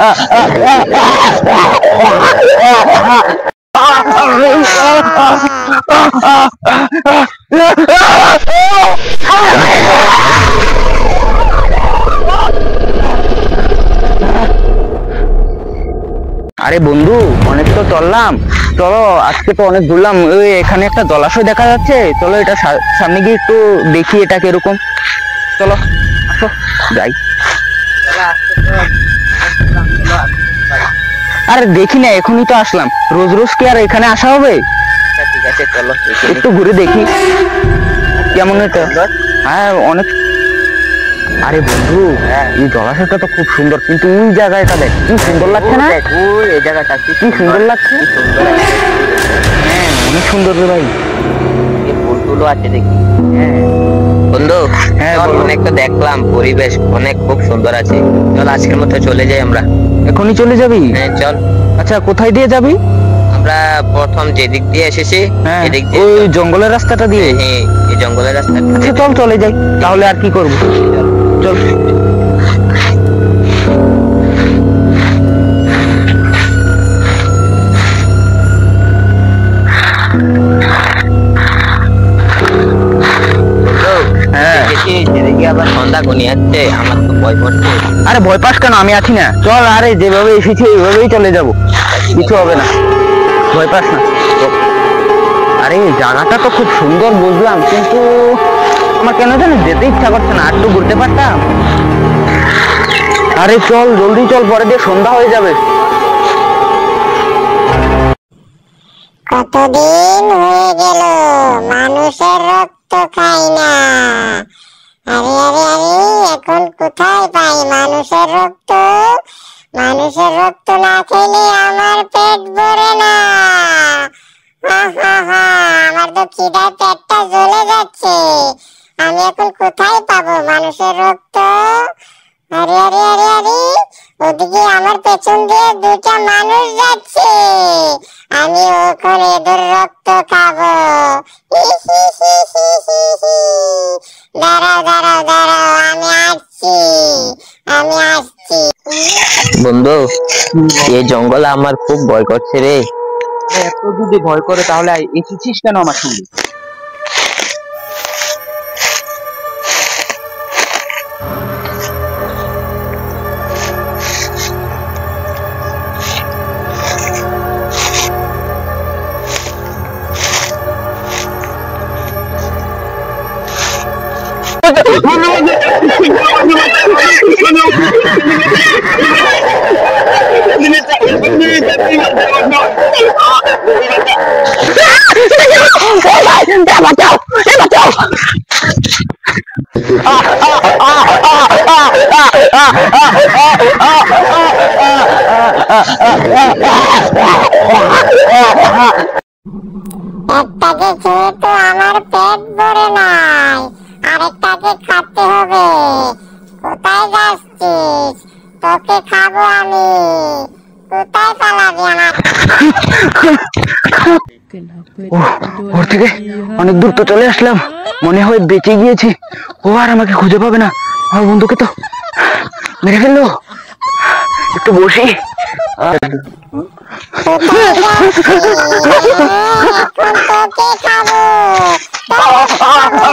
আরে বন্ধু, অনেক তো চললাম, চলো আজকে তো অনেক ঘুরলাম। ওই এখানে একটা জলাশয় দেখা যাচ্ছে, চলো এটা সামনে গিয়ে একটু দেখি এটা কিরকম। চলো আসো যাই। আরে দেখি না, এখনই তো আসলাম, রোজ রোজ কি আর এখানে আসা হবে? ঠিক আছে চলো একটু ঘুরে দেখি কেমন এটা। হ্যাঁ অনেক। আরে বন্ধু, এই জলাশয়টা তো খুব সুন্দর, কিন্তু ওই জায়গাটা দেখ কি সুন্দর লাগছে না? ওই এই জায়গাটা কি সুন্দর লাগছে। হ্যাঁ অনেক সুন্দর রে ভাই, এই ফুলগুলো আছে দেখি। হ্যাঁ বন্ধু, হ্যাঁ অনেক তো দেখলাম, পরিবেশ অনেক খুব সুন্দর আছে। চল আজকের মতো চলে যাই আমরা। এখনই চলে যাবি? হ্যাঁ চল। আচ্ছা কোথায় দিয়ে যাবি? আমরা প্রথম যেদিক দিয়ে এসেছি সেদিক দিয়ে। ওই জঙ্গলের রাস্তাটা দিয়ে? হ্যাঁ এই জঙ্গলের রাস্তা। আচ্ছা চল চলে যাই, তাহলে আর কি করবো, চল। আবার সন্ধ্যা ঘনিয়ে যাচ্ছে, আমার তো ভয় করছে। আরে ভয় পাস কেন, আমি আছি না, চল। আরে যেভাবে এসেছি এইভাবেই চলে যাব, কিছু হবে না, ভয় পাস না। আরে জায়গাটা তো খুব সুন্দর বুঝলাম, কিন্তু আমার কেন জানি যেতে ইচ্ছা করছে না, একটু ঘুরতে পারতাম। আরে চল জলদি চল, পরে দিয়ে সন্ধ্যা হয়ে যাবে। কতদিন হয়ে গেল মানুষের রক্ত খাই না। আরে আরে আরে, এখন কোথায় পাই মানুষের রক্ত? মানুষের রক্ত না খেলে আমার পেট ভরে না। আমার তো খিদায় পেটটা জ্বলে যাচ্ছে। আমি এখন কোথায় পাবো মানুষের রক্ত? আরে আরে আরে আরে, ওদিকে আমার পেছন দিয়ে দুটা মানুষ যাচ্ছে, আমি ওখানে এদের রক্ত খাবো। দাঁড়াও দাঁড়াও দাঁড়াও, আমি আসছি। বন্ধু, এই জঙ্গল আমার খুব ভয় করছে রে। এত যদি ভয় করে তাহলে এসেছিস কেন আমার সঙ্গে? একটাকে খেয়ে তো আমার পেট ভরে নাই, আরেকটাকে খাতে হবে। কোথায় যাচ্ছিস? তোকে খাবো আমি। কোথায় পালাবি আমার? ওর থেকে অনেক দূর তো চলে আসলাম, মনে হয় বেঁচে গিয়েছি। ও আর আমাকে খুঁজে পাবে না, আমার বন্ধুকে তো মেরে ফেললো। একটু বসি। কোথায় যাচ্ছিস? এখন তোকে খাবো। তোকে খাবো।